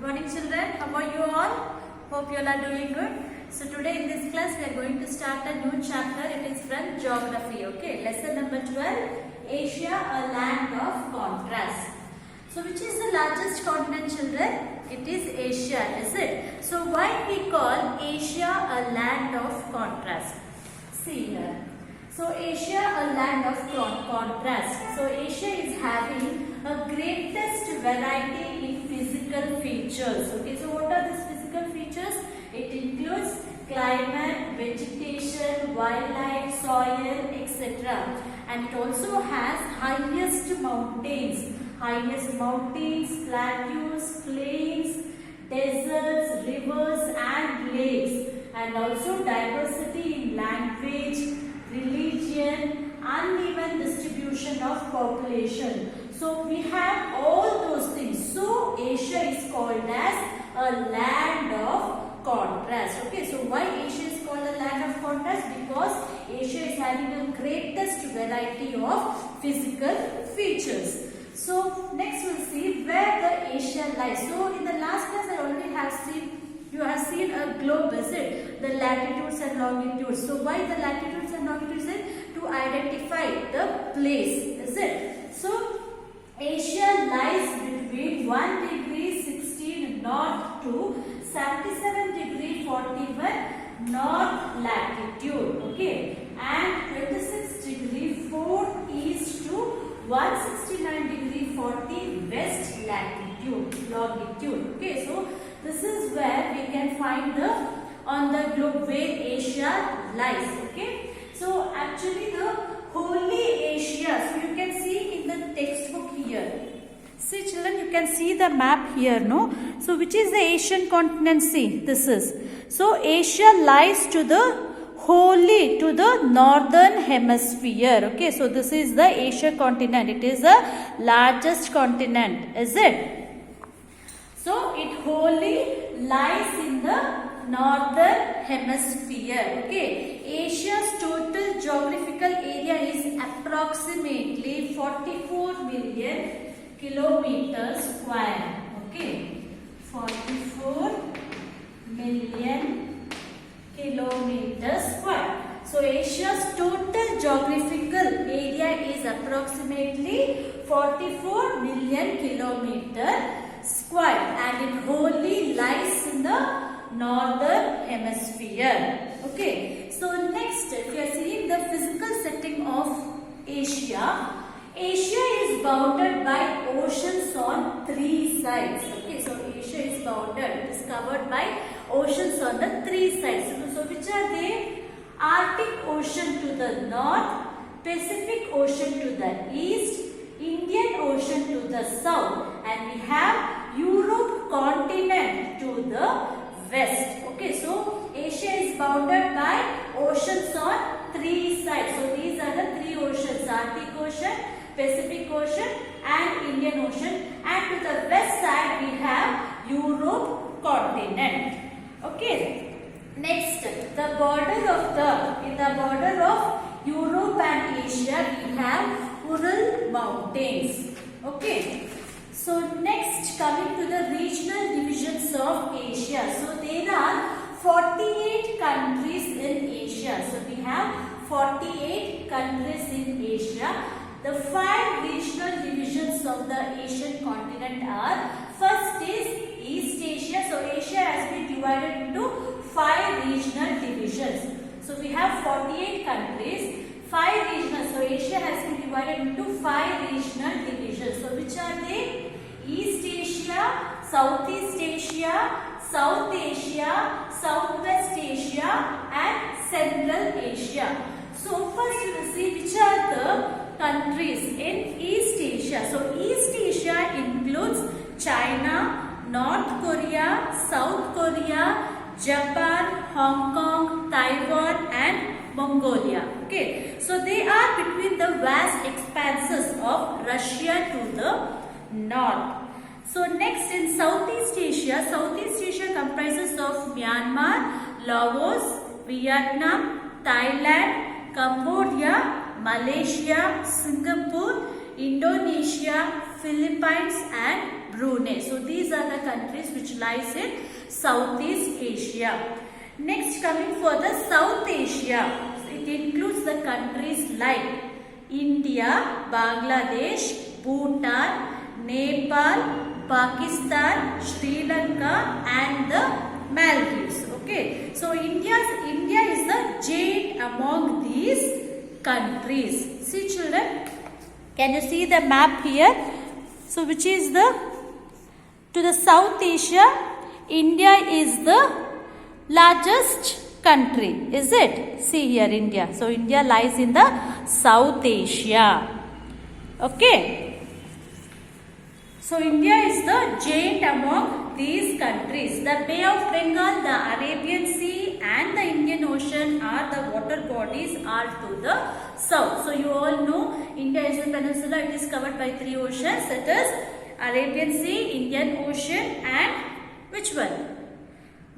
Good morning children, how are you all? Hope you all are doing good. So today in this class we are going to start a new chapter. It is from geography. Okay, lesson number 12, Asia, a land of contrast. So which is the largest continent children? It is Asia, is it? So why we call Asia a land of contrast? See here. So Asia, a land of contrast. So Asia is having a greatest variety in physical features. Okay, so what are these physical features? It includes climate, vegetation, wildlife, soil, etc. And it also has highest mountains, plateaus, plains, deserts, rivers and lakes, and also diversity in language, religion, uneven distribution of population. So we have all those things. So Asia is called as a land of contrast. Okay, so why Asia is called a land of contrast? Because Asia is having the greatest variety of physical features. So next we'll see where the Asia lies. So in the last class I already have seen, you have seen a globe, is it? The latitudes and longitudes. So why the latitudes and longitudes? To identify the place, is it? So Asia lies between 1 degree 16 north to 77 degree 41 north latitude, okay, and 26 degree 4 east to 169 degree 40 west longitude. Okay, so this is where we can find on the globe where Asia lies. Okay, so actually the Holy Asia, so you can see in the textbook here. See children, you can see the map here, no? So which is the Asian continent? See, this is. So Asia lies to the northern hemisphere. Okay, so this is the Asia continent. It is the largest continent, is it? So it wholly lies in the northern hemisphere. Okay, Asia's total geographical area is approximately 44 million kilometers square. Okay, 44 million kilometers square. So Asia's total geographical area is approximately 44 million kilometers square, and it wholly lies in the northern hemisphere. Okay, so next we are seeing the physical setting of Asia. Asia is bounded by oceans on 3 sides. Okay, so Asia is bounded, it is covered by oceans on the 3 sides. So which are they? Arctic Ocean to the north, Pacific Ocean to the east, Indian Ocean to the south, and we have Europe continent to the west. Okay, so Asia is bounded by oceans on 3 sides. So these are the 3 oceans: Arctic Ocean, Pacific Ocean and Indian Ocean, and to the west side we have Europe continent. Okay. Next, in the border of Europe and Asia we have Ural Mountains. Okay. So next, coming to the regional divisions of Asia. So there are 48 countries in Asia. So we have 48 countries in Asia. The 5 regional divisions of the Asian continent are: first is East Asia. So Asia has been divided into 5 regional divisions. So we have 48 countries, 5 regional. So Asia has been divided into 5 regional divisions. So which are they? East Asia, Southeast Asia, South Asia, Southwest Asia and Central Asia. So first we will see which are the countries in East Asia. So East Asia includes China, North Korea, South Korea, Japan, Hong Kong, Taiwan and Mongolia. Okay, so they are between the vast expanses of Russia to the north. So next, in Southeast Asia comprises of Myanmar, Laos, Vietnam, Thailand, Cambodia, Malaysia, Singapore, Indonesia, Philippines and Brunei. So these are the countries which lies in Southeast Asia. Next, coming for the South Asia, it includes the countries like India, Bangladesh, Bhutan, Nepal, Pakistan, Sri Lanka and the Maldives. Okay, so India is the giant among these countries. See children, can you see the map here? So which is to the South Asia, India is the largest country, is it? See here India. So India lies in the South Asia. Okay. So India is the giant among these countries. The Bay of Bengal, the Arabian Sea and the Indian Ocean are the water bodies are to the south. So you all know India is a peninsula. It is covered by 3 oceans. It is Arabian Sea, Indian Ocean and which one?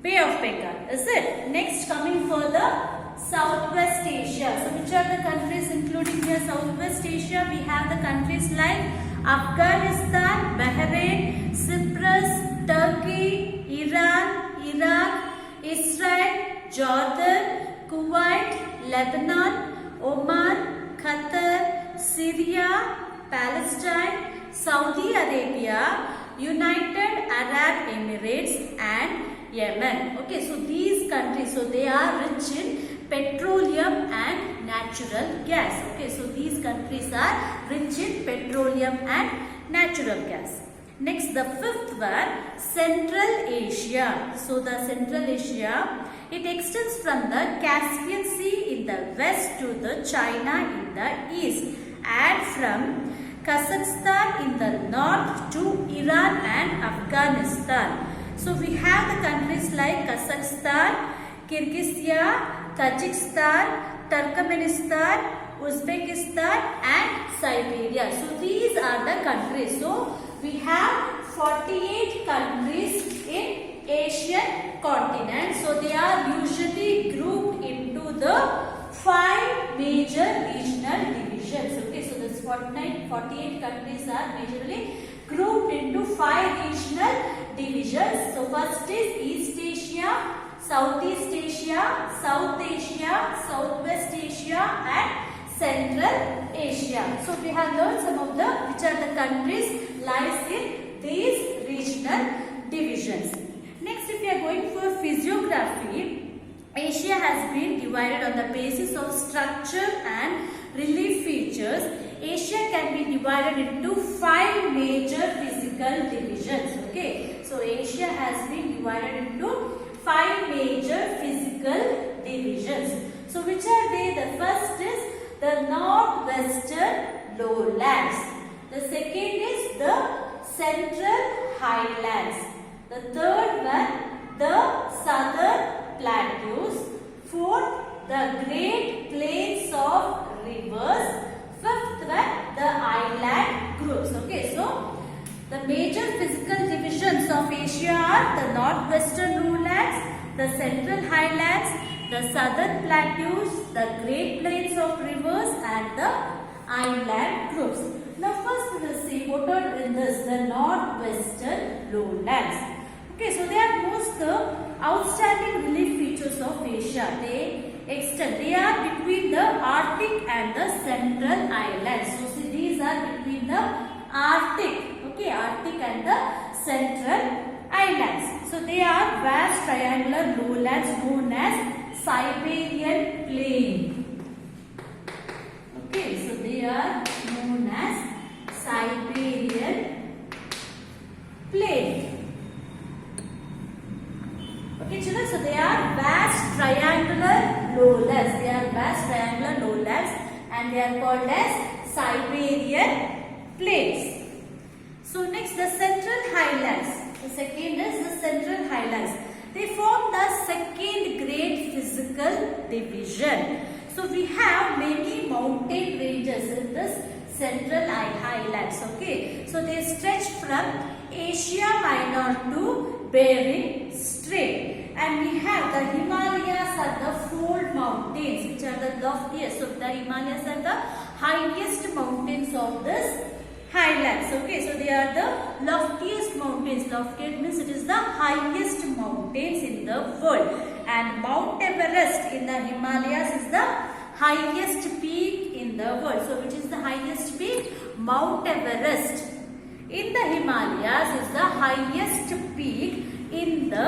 Bay of Bengal, is it? Next, coming for the Southwest Asia. So which are the countries including here Southwest Asia? We have the countries like Afghanistan, Bahrain, Cyprus, Turkey, Iran, Iraq, Israel, Jordan, Kuwait, Lebanon, Oman, Qatar, Syria, Palestine, Saudi Arabia, United Arab Emirates and Yemen. Okay, so these countries, so they are rich in petroleum and natural gas. Okay, so these countries are rich in petroleum and natural gas. Next, the fifth one, Central Asia. So the Central Asia, it extends from the Caspian Sea in the west to the China in the east and from Kazakhstan in the north to Iran and Afghanistan. So we have the countries like Kazakhstan, Kyrgyzstan, Tajikistan, Turkmenistan, Uzbekistan and Siberia. So these are the countries. So we have 48 countries in Asian continent. So they are usually grouped into the 5 major regional divisions. Okay, so this 48 countries are majorly grouped into 5 regional divisions. So first is East Asia, Southeast Asia, South Asia, Southwest Asia and Central Asia. So we have learned some of the which are the countries lies in these regional divisions. Next, if we are going for physiography, Asia has been divided on the basis of structure and relief features. Asia can be divided into 5 major physical divisions. Okay, so Asia has been divided into 5 major physical divisions. So which are they? The first is the northwestern lowlands. The second is the central highlands. The third one, the southern plateaus. Fourth, the great plains of rivers. Fifth one, the island groups. Okay, so the major physical divisions of Asia are the northwestern lowlands, the central highlands, the southern plateaus, the great plains of rivers and the island groups. Now first we will see what are in this, the northwestern lowlands. Okay, so they are most outstanding relief features of Asia. They are between the Arctic and the central islands. So see, these are between the Arctic, okay, Arctic and the central islands. So they are vast triangular lowlands known as Siberian plain. Okay, so they are known as Siberian plain. Okay, children, so they are vast triangular lowlands. They are vast triangular lowlands and they are called as Siberian plains. So next, the central highlands. The second is the central highlands. They form the second great physical division. So we have many mountain ranges in this central highlands. Okay, so they stretch from Asia Minor to Bering Strait, and we have the Himalayas are the fold mountains which are the loftiest. So the Himalayas are the highest mountains of this highlands. Okay, so they are the loftiest mountains. Loftiest means it is the highest mountains in the world. And Mount Everest in the Himalayas is the highest peak in the world. So which is the highest peak? Mount Everest in the Himalayas is the highest peak in the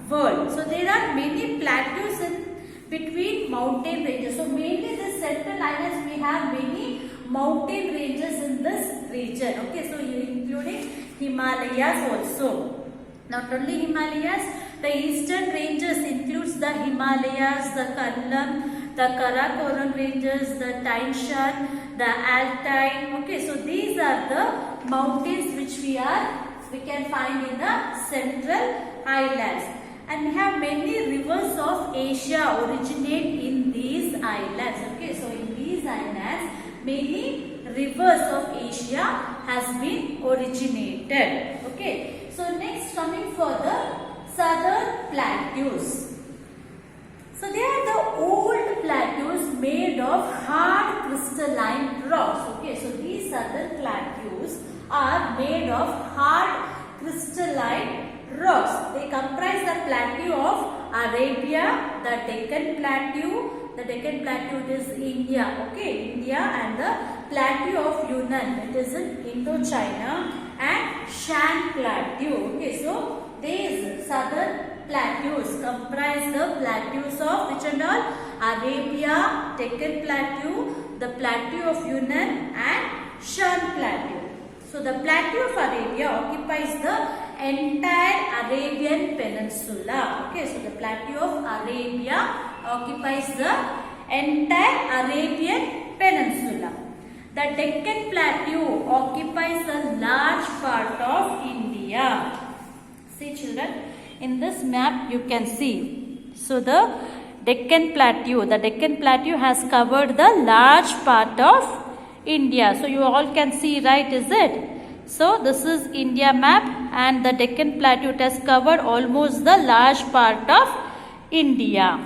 world. So there are many plateaus in between mountain ranges. So mainly the central islands we have many mountain ranges in this region. Okay, so you including Himalayas also. Not only Himalayas, the eastern ranges includes the Himalayas, the Karlam, the Karakoram ranges, the Tian Shan, the Altai. Okay, so these are the mountains which we can find in the central islands. And we have many rivers of Asia originate in these islands. Okay, so in these islands, many rivers of Asia has been originated. Okay, so next coming for the southern plateaus. So they are the old plateaus made of hard crystalline rocks. Okay, so these southern plateaus are made of hard crystalline rocks. They comprise the plateau of Arabia, the Deccan Plateau. The Deccan Plateau is India. Okay, India, and the plateau of Yunnan. It is in Indochina, and Shan Plateau. Okay, so these southern plateaus comprise the plateaus of which and all? Arabia, Deccan Plateau, the plateau of Yunnan, and Shan Plateau. So the plateau of Arabia occupies the entire Arabian Peninsula. Okay, so the plateau of Arabia occupies the entire Arabian Peninsula. The Deccan Plateau occupies a large part of India. See children, in this map you can see. So the Deccan Plateau has covered the large part of India. So you all can see, right, is it? So this is India map, and the Deccan Plateau has covered almost the large part of India.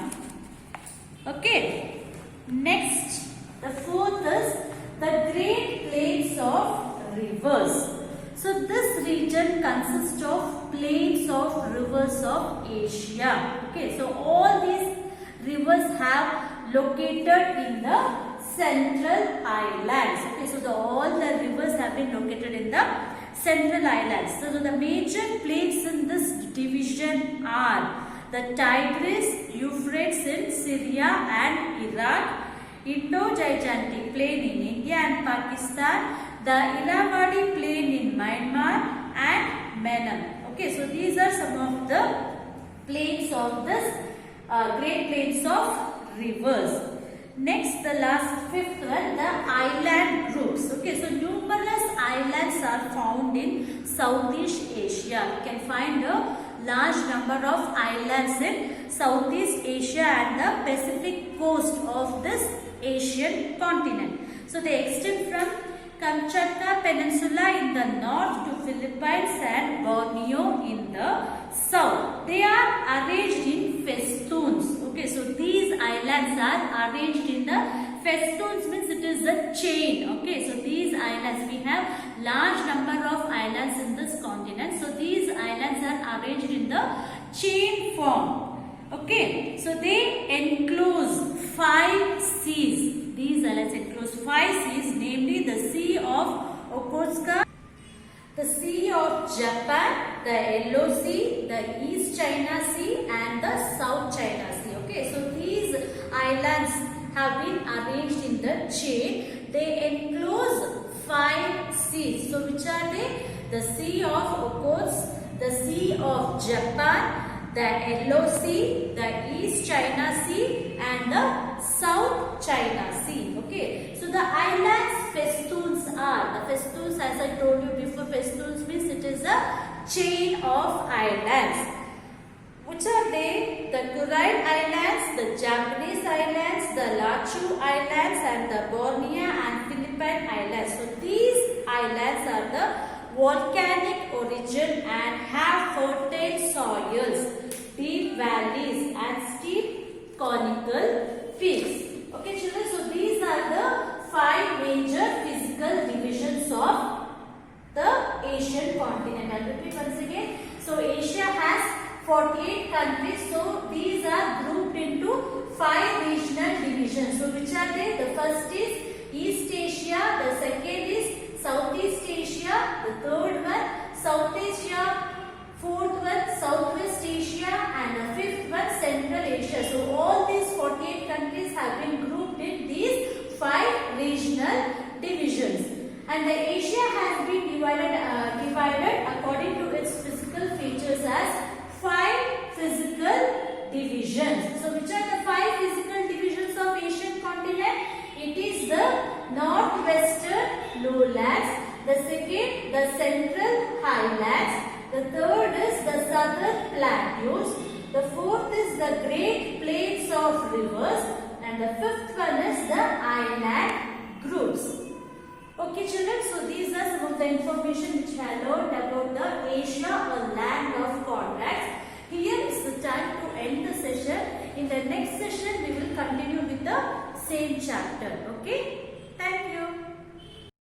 Okay. Next, the fourth is the Great Plains of Rivers. So this region consists of plains of rivers of Asia. Okay, so all these rivers have located in the central islands. Okay, so all the rivers have been located in the central islands. So the major plains in this division are the Tigris, Euphrates in Syria and Iraq, Indo-Gigantic Plain in India and Pakistan, the Irrawaddy Plain in Myanmar, and Menam. Okay, so these are some of the plains of this Great Plains of Rivers. Next, the last fifth one, the island groups. Okay, so numerous islands are found in Southeast Asia. You can find a large number of islands in Southeast Asia and the Pacific coast of this Asian continent. So they extend from Kamchatka Peninsula in the north to Philippines and Borneo in the south. They are arranged in festoons. Okay, so these islands are arranged in the festoons, means it is a chain. Okay, so these islands, we have large number of islands in this continent. So these islands are arranged in the chain form. Okay, so they enclose 5 seas. These islands enclose 5 seas, namely the Sea of Okhotsk, the Sea of Japan, the Yellow Sea, the East China Sea, and the South China Sea. Okay, so these islands have been arranged in the chain. They enclose 5 seas. So which are they? The Sea of Okhotsk, the Sea of Japan, the Yellow Sea, the East China Sea, and the South China Sea. Okay, so the islands festoons are, the festoons, as I told you before, festoons means it is a chain of islands. Which are they? The Kuril Islands, the Japanese Islands, the Latchu Islands, and the Borneo and Philippine Islands. So these islands are the volcanic origin and have fertile soils, deep valleys, and steep conical peaks. Okay children, so these are the 5 major physical divisions of 48 countries. So these are grouped into 5 regional divisions. So which are they? The first is East Asia, the second is Southeast Asia, the third one South Asia, fourth one Southwest Asia, and the fifth one Central Asia. So all these 48 countries have been grouped in these 5 regional divisions. And the Asia has been divided according to its physical features as 5 physical divisions. So which are the 5 physical divisions of Asian continent? It is the northwestern lowlands, the second the central highlands, the third is the southern plateaus, the fourth is the great plains of rivers, and the fifth one is the island groups. Okay children, so these are some of the information which I learned about the Asia or land of contracts. Here is the time to end the session. In the next session, we will continue with the same chapter. Okay.